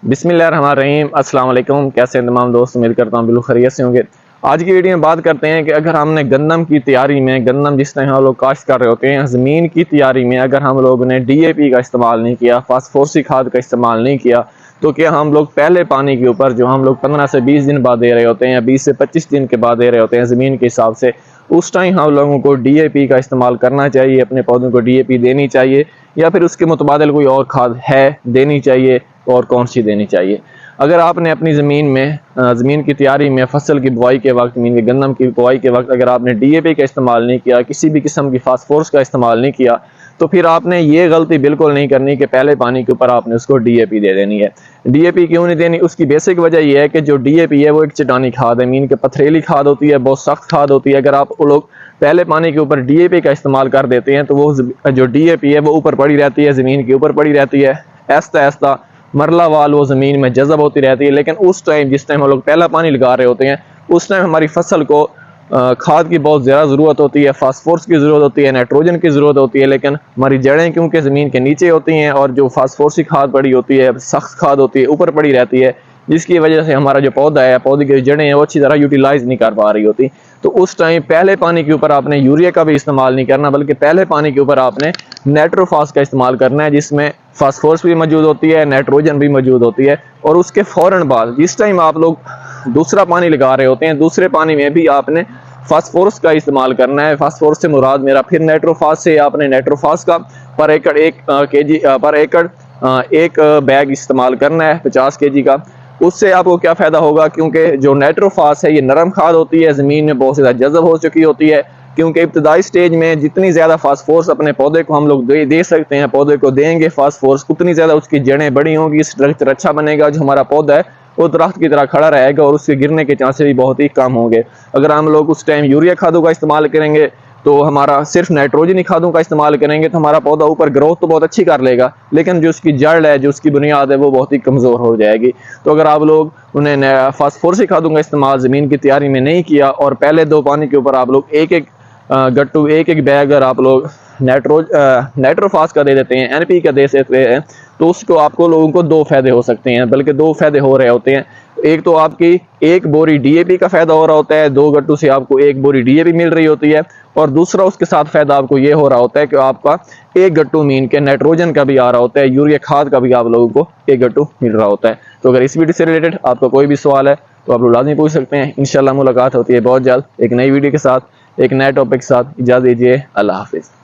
बिस्मिल्लाहिर्रहमानिर्रहीम। अस्सलाम वालेकुम। कैसे हैं तमाम दोस्त? उम्मीद करता हूँ बिल्कुल खैरियत से होंगे। आज की वीडियो में बात करते हैं कि अगर हमने गंदम की तैयारी में, गंदम जिस तरह हम लोग काश्त कर रहे होते हैं, ज़मीन की तैयारी में अगर हम लोग ने DAP का इस्तेमाल नहीं किया, फास्फोरसी खाद का इस्तेमाल नहीं किया, तो क्या हम लोग पहले पानी के ऊपर जो हम लोग 15 से 20 दिन बाद दे रहे होते हैं या 20 से 25 दिन के बाद दे रहे होते हैं ज़मीन के हिसाब से, उस टाइम हम लोगों को DAP का इस्तेमाल करना चाहिए, अपने पौधों को DAP देनी चाहिए या फिर उसके मुतबादिल कोई और खाद है देनी चाहिए और कौन सी देनी चाहिए। अगर आपने अपनी ज़मीन में ज़मीन की तैयारी में फसल की बुआई के वक्त, ज़मीन के गंदम की बुआई के वक्त अगर आपने DAP का इस्तेमाल नहीं किया, किसी भी किस्म की फास्फोरस का इस्तेमाल नहीं किया, तो फिर आपने ये गलती बिल्कुल नहीं करनी कि पहले पानी के ऊपर आपने उसको DAP दे देनी है। DAP क्यों नहीं देनी? उसकी बेसिक वजह यह है कि जो DAP है वो एक चट्टानी खाद है, ज़मीन के पथरीली खाद होती है, बहुत सख्त खाद होती है। अगर आप लोग पहले पानी के ऊपर DAP का इस्तेमाल कर देते हैं तो वो जो DAP है वो ऊपर पड़ी रहती है, ज़मीन के ऊपर पड़ी रहती है, ऐसा ऐसा मरला वाल वो ज़मीन में जज़ब होती रहती है। लेकिन उस टाइम जिस टाइम हम लोग पहला पानी लगा रहे होते हैं, उस टाइम हमारी फसल को खाद की बहुत ज़्यादा ज़रूरत होती है, फास्फोरस की ज़रूरत होती है, नाइट्रोजन की ज़रूरत होती है। लेकिन हमारी जड़ें क्योंकि ज़मीन के नीचे होती हैं और जो फास्फोरसी खाद पड़ी होती है, सख्त खाद होती है, ऊपर पड़ी रहती है, जिसकी वजह से हमारा जो पौधा है, पौधे की जड़ें हैं वो अच्छी तरह यूटिलाइज नहीं कर पा रही होती। तो उस टाइम पहले पानी के ऊपर आपने यूरिया का भी इस्तेमाल नहीं करना, बल्कि पहले पानी के ऊपर आपने नाइट्रोफास का इस्तेमाल करना है, जिसमें फास्फोरस भी मौजूद होती है, नाइट्रोजन भी मौजूद होती है। और उसके फ़ौरन बाद जिस टाइम आप लोग दूसरा पानी लगा रहे होते हैं, दूसरे पानी में भी आपने फास्फोरस का इस्तेमाल करना है। फास्फोरस से मुराद मेरा फिर नाइट्रोफास से, आपने नाइट्रोफास का पर एकड़ 1 बैग इस्तेमाल करना है 50 kg का। उससे आपको क्या फ़ायदा होगा? क्योंकि जो नाइट्रोफास है ये नरम खाद होती है, ज़मीन में बहुत ज़्यादा जज़ब हो चुकी होती है। क्योंकि इब्तदाई स्टेज में जितनी ज़्यादा फास्फोरस अपने पौधे को हम लोग दे सकते हैं, पौधे को देंगे फास्फोरस, उतनी ज़्यादा उसकी जड़ें बड़ी होंगी, स्ट्रक्चर अच्छा बनेगा, जो हमारा पौधा है वो दरख्त की तरह खड़ा रहेगा और उसके गिरने के चांसेस भी बहुत ही कम होंगे। अगर हम लोग उस टाइम यूरिया खादों का इस्तेमाल करेंगे, तो हमारा सिर्फ नाइट्रोजनी खादों का इस्तेमाल करेंगे, तो हमारा पौधा ऊपर ग्रोथ तो बहुत अच्छी कर लेगा, लेकिन जो उसकी जड़ है, जो उसकी बुनियाद है, वो बहुत ही कमज़ोर हो जाएगी। तो अगर आप लोग उन्हें फास्फोरसी खादों का इस्तेमाल ज़मीन की तैयारी में नहीं किया और पहले 2 पानी के ऊपर आप लोग एक गट्टू, एक बैग अगर आप लोग नाइट्रोफास का दे देते हैं, NP का दे सकते हैं, तो उसको आपको लोगों को 2 फ़ायदे हो सकते हैं, बल्कि 2 फ़ायदे हो रहे होते हैं। एक तो आपकी 1 बोरी DAP का फ़ायदा हो रहा होता है, 2 गट्टू से आपको 1 बोरी DAP मिल रही होती है। और दूसरा उसके साथ फ़ायदा आपको ये हो रहा होता है कि आपका 1 गट्टू मीन के नाइट्रोजन का भी आ रहा होता है, यूरिया खाद का भी आप लोगों को 1 गट्टू मिल रहा होता है। तो अगर इस वीडियो से रिलेटेड आपका कोई भी सवाल है तो आप लोग लाज़मी पूछ सकते हैं। इंशाल्लाह मुलाकात होती है बहुत जल्द एक नई वीडियो के साथ, एक नए टॉपिक के साथ। इजाज़त दीजिए। अल्लाह हाफ़िज़।